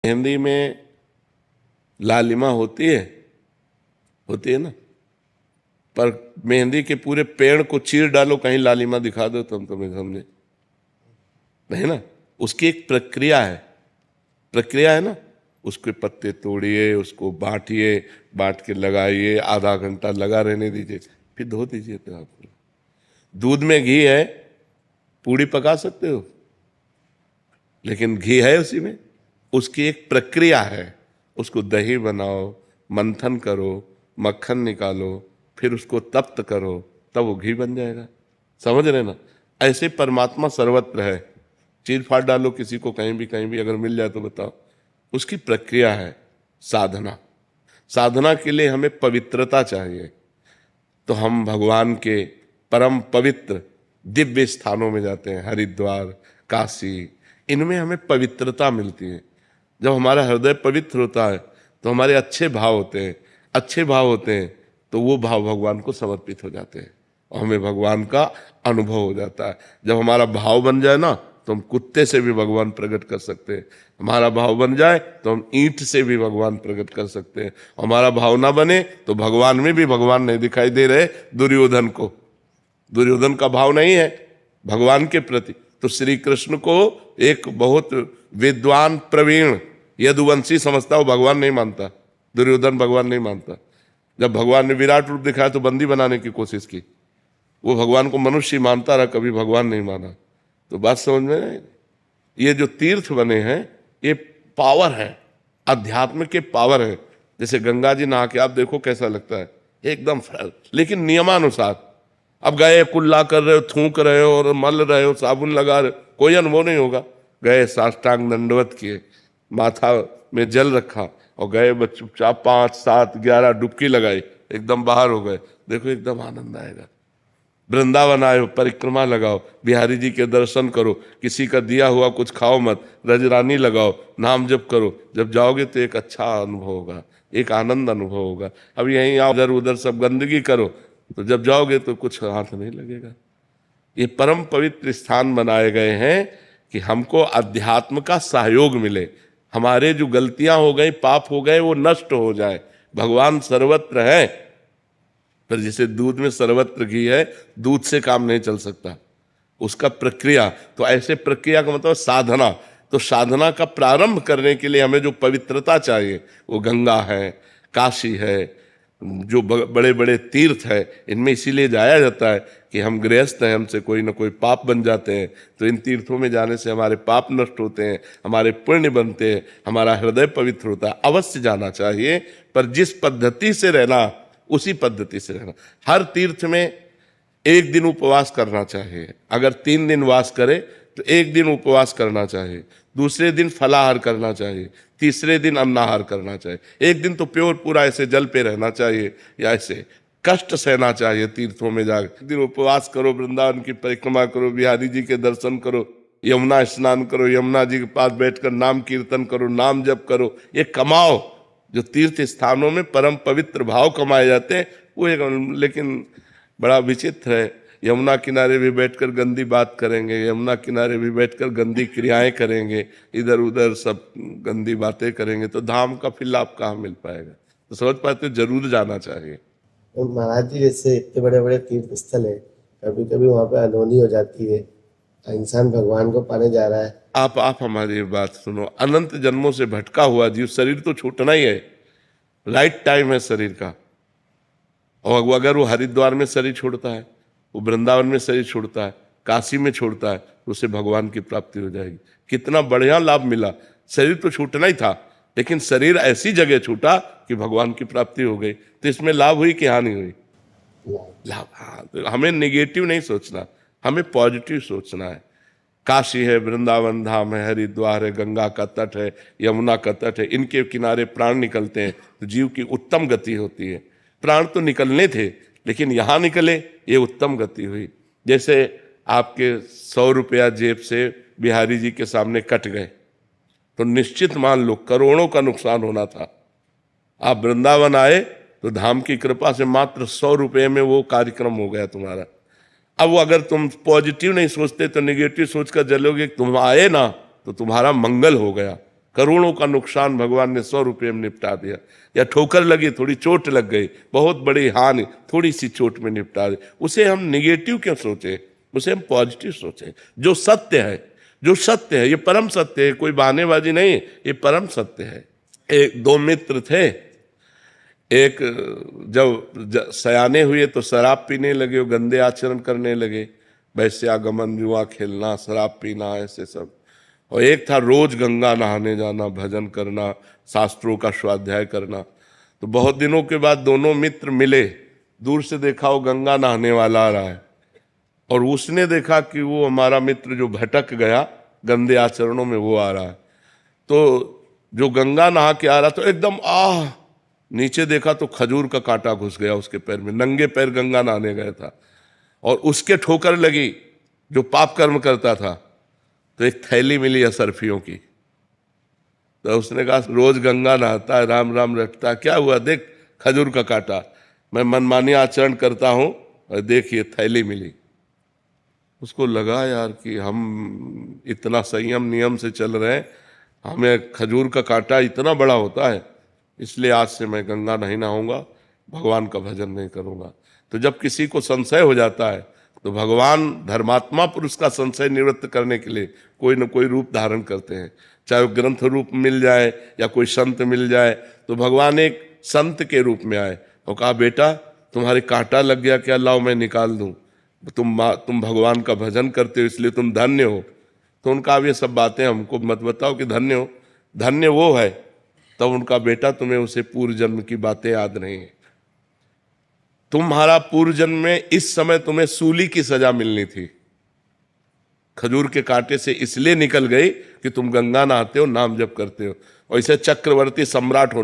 मेहंदी में लालिमा होती है ना, पर मेहंदी के पूरे पेड़ को चीर डालो, कहीं लालिमा दिखा दो तुम तुम्हें समझे नहीं ना। उसकी एक प्रक्रिया है ना। उसके पत्ते तोड़िए, उसको बांटिए, बांट के लगाइए, आधा घंटा लगा रहने दीजिए, फिर धो दीजिए। तो आप दूध में घी है, पूड़ी पका सकते हो, लेकिन घी है उसी में। उसकी एक प्रक्रिया है। उसको दही बनाओ, मंथन करो, मक्खन निकालो, फिर उसको तप्त करो, तब वो घी बन जाएगा। समझ रहे ना। ऐसे परमात्मा सर्वत्र है। चीर फाड़ डालो किसी को, कहीं भी अगर मिल जाए तो बताओ। उसकी प्रक्रिया है साधना के लिए हमें पवित्रता चाहिए। तो हम भगवान के परम पवित्र दिव्य स्थानों में जाते हैं, हरिद्वार, काशी। इनमें हमें पवित्रता मिलती है। जब हमारा हृदय पवित्र होता है तो हमारे अच्छे भाव होते हैं, तो वो भाव भगवान को समर्पित हो जाते हैं और हमें भगवान का अनुभव हो जाता है। जब हमारा भाव बन जाए ना, तो हम कुत्ते से भी भगवान प्रकट कर सकते हैं। हमारा भाव बन जाए तो हम ईंट से भी भगवान प्रकट कर सकते हैं। हमारा भाव ना बने तो भगवान में भी भगवान नहीं दिखाई दे रहे। दुर्योधन का भाव नहीं है भगवान के प्रति, तो श्री कृष्ण को एक बहुत विद्वान प्रवीण यदुवंशी समझता, वो भगवान नहीं मानता। दुर्योधन भगवान नहीं मानता। जब भगवान ने विराट रूप दिखाया तो बंदी बनाने की कोशिश की। वो भगवान को मनुष्य मानता रहा, कभी भगवान नहीं माना। तो बात समझ में नहीं। ये जो तीर्थ बने हैं ये पावर है, अध्यात्म के पावर है। जैसे गंगा जी नहा के आप देखो कैसा लगता है, एकदम फ्रेश, लेकिन नियमानुसार। अब गए कुल्ला कर रहे हो, थूक रहे हो और मल रहे हो, साबुन लगा रहे हो, कोई अनुभव नहीं होगा। गए साष्टांग दंडवत किए, माथा में जल रखा और गए चुपचाप 5, 7, 11 डुबकी लगाई, एकदम बाहर हो गए, देखो एकदम आनंद आएगा। वृंदावन आए हो, परिक्रमा लगाओ, बिहारी जी के दर्शन करो, किसी का दिया हुआ कुछ खाओ मत, रजरानी लगाओ, नाम जप करो। जब जाओगे तो एक अच्छा अनुभव होगा, एक आनंद अनुभव होगा। अब यहीं आओ, इधर उधर सब गंदगी करो, तो जब जाओगे तो कुछ हाथ नहीं लगेगा। ये परम पवित्र स्थान बनाए गए हैं कि हमको अध्यात्म का सहयोग मिले, हमारे जो गलतियां हो गई, पाप हो गए, वो नष्ट हो जाए। भगवान सर्वत्र है, पर जैसे दूध में सर्वत्र घी है, दूध से काम नहीं चल सकता, उसका प्रक्रिया। तो ऐसे प्रक्रिया का मतलब साधना। तो साधना का प्रारंभ करने के लिए हमें जो पवित्रता चाहिए, वो गंगा है, काशी है, जो बड़े बड़े तीर्थ है, इनमें इसीलिए जाया जाता है कि हम गृहस्थ हैं, हमसे कोई ना कोई पाप बन जाते हैं। तो इन तीर्थों में जाने से हमारे पाप नष्ट होते हैं, हमारे पुण्य बनते हैं, हमारा हृदय पवित्र होता है। अवश्य जाना चाहिए, पर जिस पद्धति से रहना उसी पद्धति से रहना। हर तीर्थ में एक दिन उपवास करना चाहिए। अगर 3 दिन वास करे तो एक दिन उपवास करना चाहिए, दूसरे दिन फलाहार करना चाहिए, तीसरे दिन अन्नाहार करना चाहिए। एक दिन तो प्योर पूरा ऐसे जल पे रहना चाहिए, या ऐसे कष्ट सहना चाहिए तीर्थों में जाकर। एक दिन उपवास करो, वृंदावन की परिक्रमा करो, बिहारी जी के दर्शन करो, यमुना स्नान करो, यमुना जी के पास बैठकर नाम कीर्तन करो, नाम जप करो, ये कमाओ। जो तीर्थ स्थानों में परम पवित्र भाव कमाए जाते हैं वो एक, लेकिन बड़ा विचित्र है। यमुना किनारे भी बैठकर गंदी बात करेंगे, यमुना किनारे भी बैठकर गंदी क्रियाएं करेंगे, इधर उधर सब गंदी बातें करेंगे, तो धाम का फिर लाभ कहाँ मिल पाएगा। तो समझ पाते हो, जरूर जाना चाहिए। तो महाराज जी, जैसे इतने बड़े बड़े तीर्थ स्थल है, कभी कभी वहाँ पे अनहोनी हो जाती है, इंसान भगवान को पाने जा रहा है। आप हमारी बात सुनो। अनंत जन्मों से भटका हुआ जीव, शरीर तो छूटना ही है, राइट टाइम है शरीर का। और अगर वो हरिद्वार में शरीर छोड़ता है, वो वृंदावन में शरीर छोड़ता है, काशी में छोड़ता है, तो उसे भगवान की प्राप्ति हो जाएगी। कितना बढ़िया लाभ मिला। शरीर तो छूटना ही था, लेकिन शरीर ऐसी जगह छूटा कि भगवान की प्राप्ति हो गई। तो इसमें लाभ हुई कि हानि हुई? लाभ। हाँ, तो हमें नेगेटिव नहीं सोचना, हमें पॉजिटिव सोचना है। काशी है, वृंदावन धाम है, हरिद्वार है, गंगा का तट है, यमुना का तट है, इनके किनारे प्राण निकलते हैं तो जीव की उत्तम गति होती है। प्राण तो निकलने थे, लेकिन यहाँ निकले, ये उत्तम गति हुई। जैसे आपके 100 रुपया जेब से बिहारी जी के सामने कट गए, तो निश्चित मान लो करोड़ों का नुकसान होना था। आप वृंदावन आए तो धाम की कृपा से मात्र 100 रुपये में वो कार्यक्रम हो गया तुम्हारा। अब वो अगर तुम पॉजिटिव नहीं सोचते तो नेगेटिव सोचकर चलोगे, तुम आए ना तो तुम्हारा मंगल हो गया, करोड़ों का नुकसान भगवान ने 100 रुपये में निपटा दिया। या ठोकर लगी, थोड़ी चोट लग गई, बहुत बड़ी हानि, थोड़ी सी चोट में निपटा दी। उसे हम निगेटिव क्यों सोचे, उसे हम पॉजिटिव सोचें। जो सत्य है, जो सत्य है, ये परम सत्य है, कोई बहानेबाजी नहीं, ये परम सत्य है। एक दो मित्र थे, एक जब सयाने हुए तो शराब पीने लगे, गंदे आचरण करने लगे, वैश्यागमन, जुआ खेलना, शराब पीना, ऐसे सब। और एक था रोज गंगा नहाने जाना, भजन करना, शास्त्रों का स्वाध्याय करना। तो बहुत दिनों के बाद दोनों मित्र मिले, दूर से देखा वो गंगा नहाने वाला आ रहा है, और उसने देखा कि वो हमारा मित्र जो भटक गया गंदे आचरणों में, वो आ रहा है। तो जो गंगा नहा के आ रहा तो एकदम नीचे देखा तो खजूर का कांटा घुस गया उसके पैर में, नंगे पैर गंगा नहाने गया था, और उसके ठोकर लगी जो पाप कर्म करता था। तो एक थैली मिली असरफियों की, तो उसने कहा रोज गंगा नहाता है, राम राम रटता है, क्या हुआ, देख खजूर का कांटा, मैं मनमानी आचरण करता हूं और देखिए थैली मिली। उसको लगा यार कि हम इतना संयम नियम से चल रहे हैं, हमें खजूर का कांटा इतना बड़ा होता है, इसलिए आज से मैं गंगा नहीं नहाऊंगा, भगवान का भजन नहीं करूंगा। तो जब किसी को संशय हो जाता है तो भगवान धर्मात्मा पुरुष का संशय निवृत्त करने के लिए कोई न कोई रूप धारण करते हैं, चाहे वो ग्रंथ रूप मिल जाए या कोई संत मिल जाए। तो भगवान एक संत के रूप में आए और कहा बेटा तुम्हारे कांटा लग गया क्या, लाओ मैं निकाल दूं, तुम भगवान का भजन करते हो इसलिए तुम धन्य हो। तो उनका अब ये सब बातें हमको मत बताओ कि धन्य हो, धन्य वो है। तब उनका बेटा तुम्हें उसे पूर्व जन्म की बातें याद नहीं है, तुम्हारा पूर्व जन्म में इस समय तुम्हें सूली की सजा मिलनी थी, खजूर के कांटे से इसलिए निकल गई कि तुम गंगा नहाते हो, नाम जप करते हो, और इसे चक्रवर्ती सम्राट हो